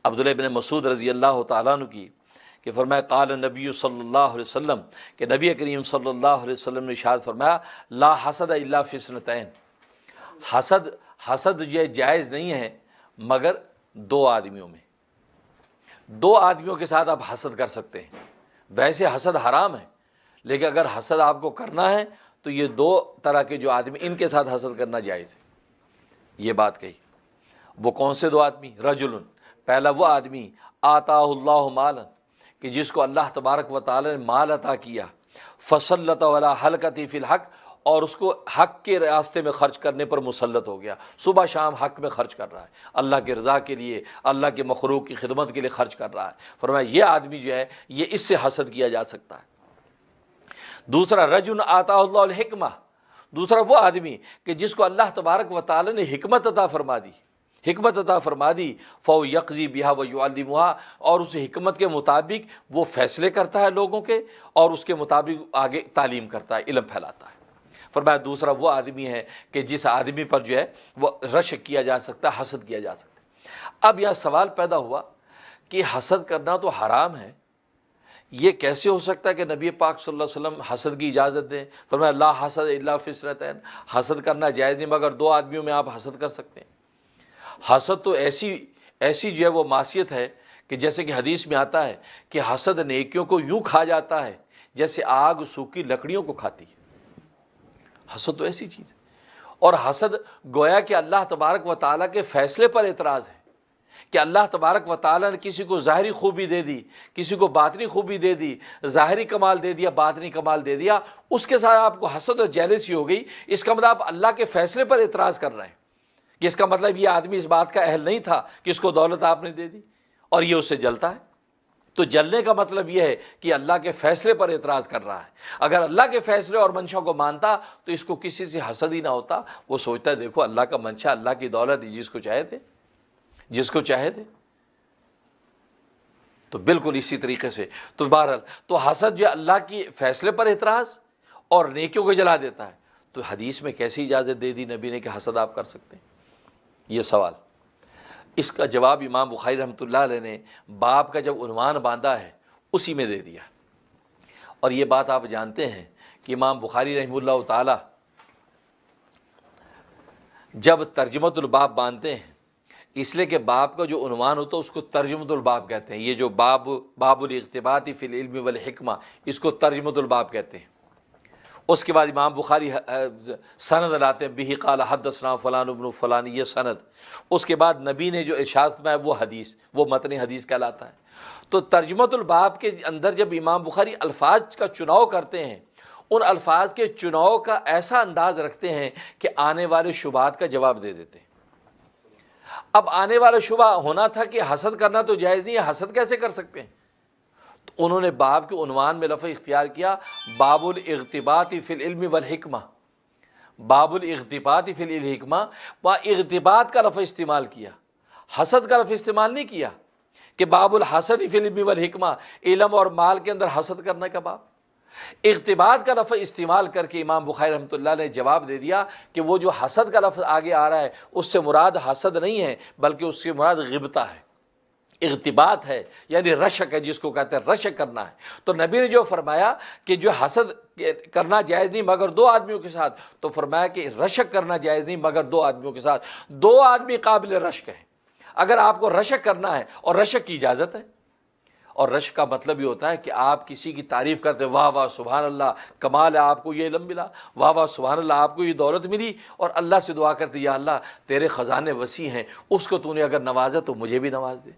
عبداللہ بن مسعود رضی اللہ تعالیٰ عنہ کی کہ فرمایا قال نبی صلی اللہ علیہ وسلم کہ نبی کریم صلی اللہ علیہ وسلم نے ارشاد فرمایا لا حسد الا فی اثنتین، حسد یہ جائز نہیں ہے مگر دو آدمیوں میں، دو آدمیوں کے ساتھ آپ حسد کر سکتے ہیں۔ ویسے حسد حرام ہے، لیکن اگر حسد آپ کو کرنا ہے تو یہ دو طرح کے جو آدمی ان کے ساتھ حسد کرنا جائز ہے۔ یہ بات کہی، وہ کون سے دو آدمی؟ رجل، پہلا وہ آدمی آتاہ اللہ مالا، کہ جس کو اللہ تبارک و تعالی نے مال عطا کیا، فسلط علی حلقۃ فی الحق، اور اس کو حق کے راستے میں خرچ کرنے پر مسلط ہو گیا، صبح شام حق میں خرچ کر رہا ہے، اللہ کے رضا کے لیے، اللہ کے مخلوق کی خدمت کے لیے خرچ کر رہا ہے۔ فرمایا یہ آدمی جو ہے یہ اس سے حسد کیا جا سکتا ہے۔ دوسرا رجل آتاہ اللہ الحکمہ، دوسرا وہ آدمی کہ جس کو اللہ تبارک و تعالی نے حکمت عطا فرما دی، حکمت عطا فرما دی، فو یقضی بہا و یعلمھا، اور اس حکمت کے مطابق وہ فیصلے کرتا ہے لوگوں کے، اور اس کے مطابق آگے تعلیم کرتا ہے، علم پھیلاتا ہے۔ فرمایا دوسرا وہ آدمی ہے کہ جس آدمی پر جو ہے وہ رشک کیا جا سکتا ہے، حسد کیا جا سکتا ہے۔ اب یہاں سوال پیدا ہوا کہ حسد کرنا تو حرام ہے، یہ کیسے ہو سکتا ہے کہ نبی پاک صلی اللہ علیہ وسلم حسد کی اجازت دیں؟ فرمایا لا حسد الا فی اثنتین، حسد کرنا جائز نہیں مگر دو آدمیوں میں آپ حسد کر سکتے ہیں۔ حسد تو ایسی جو ہے وہ معصیت ہے کہ جیسے کہ حدیث میں آتا ہے کہ حسد نیکیوں کو یوں کھا جاتا ہے جیسے آگ سوکھی لکڑیوں کو کھاتی ہے۔ حسد تو ایسی چیز ہے، اور حسد گویا کہ اللہ تبارک و تعالیٰ کے فیصلے پر اعتراض ہے کہ اللہ تبارک و تعالیٰ نے کسی کو ظاہری خوبی دے دی، کسی کو باطنی خوبی دے دی، ظاہری کمال دے دیا، باطنی کمال دے دیا، اس کے ساتھ آپ کو حسد اور جیلسی ہو گئی۔ اس کا مطلب آپ اللہ کے فیصلے پر اعتراض کر رہے ہیں کہ اس کا مطلب یہ آدمی اس بات کا اہل نہیں تھا کہ اس کو دولت آپ نے دے دی، اور یہ اس سے جلتا ہے۔ تو جلنے کا مطلب یہ ہے کہ اللہ کے فیصلے پر اعتراض کر رہا ہے۔ اگر اللہ کے فیصلے اور منشا کو مانتا تو اس کو کسی سے حسد ہی نہ ہوتا، وہ سوچتا ہے دیکھو اللہ کا منشا، اللہ کی دولت جس کو چاہے دے، جس کو چاہے دے۔ تو بالکل اسی طریقے سے تو بہرحال تو حسد جو اللہ کی فیصلے پر اعتراض اور نیکیوں کو جلا دیتا ہے، تو حدیث میں کیسی اجازت دے دی نبی نے کہ حسد آپ کر سکتے ہیں؟ یہ سوال، اس کا جواب امام بخاری رحمۃ اللہ علیہ نے باب کا جب عنوان باندھا ہے اسی میں دے دیا۔ اور یہ بات آپ جانتے ہیں کہ امام بخاری رحمہ اللہ تعالی جب ترجمۃ الباب باندھتے ہیں، اس لیے کہ باب کا جو عنوان ہوتا ہے اس کو ترجمۃ الباب کہتے ہیں۔ یہ جو باب الاغتباط فی العلم والحکمہ، اس کو ترجمۃ الباب کہتے ہیں۔ اس کے بعد امام بخاری سند لاتے ہیں، بہ قال حدثنا فلان ابن فلان، یہ سند۔ اس کے بعد نبی نے جو ارشاد فرمایا وہ حدیث، وہ متن حدیث کہلاتا ہے۔ تو ترجمۃ الباب کے اندر جب امام بخاری الفاظ کا چناؤ کرتے ہیں، ان الفاظ کے چناؤ کا ایسا انداز رکھتے ہیں کہ آنے والے شبہات کا جواب دے دیتے ہیں۔ اب آنے والا شبہ ہونا تھا کہ حسد کرنا تو جائز نہیں ہے، حسد کیسے کر سکتے ہیں؟ تو انہوں نے باب کے عنوان میں لفظ اختیار کیا، باب الاغتباط فی العلم والحکمہ، باب الاغتباط فی الحکمہ، وہاں اغتباط کا لفظ استعمال کیا، حسد کا لفظ استعمال نہیں کیا کہ باب الحسد فی العلم والحکمہ، علم اور مال کے اندر حسد کرنے کا باب۔ اغتباط کا لفظ استعمال کر کے امام بخاری رحمۃ اللہ نے جواب دے دیا کہ وہ جو حسد کا لفظ آگے آ رہا ہے اس سے مراد حسد نہیں ہے، بلکہ اس سے مراد غبطہ ہے، اغتباط ہے، یعنی رشک ہے، جس کو کہتے ہیں رشک کرنا ہے۔ تو نبی نے جو فرمایا کہ جو حسد کرنا جائز نہیں مگر دو آدمیوں کے ساتھ، تو فرمایا کہ رشک کرنا جائز نہیں مگر دو آدمیوں کے ساتھ، دو آدمی قابل رشک ہیں۔ اگر آپ کو رشک کرنا ہے اور رشک کی اجازت ہے، اور رشک کا مطلب یہ ہوتا ہے کہ آپ کسی کی تعریف کرتے، واہ واہ سبحان اللہ، کمال ہے، آپ کو یہ علم ملا، واہ واہ سبحان اللہ، آپ کو یہ دولت ملی، اور اللہ سے دعا کرتے یا اللہ تیرے خزانے وسیع ہیں، اس کو تو نے اگر نوازا تو مجھے بھی نواز دے۔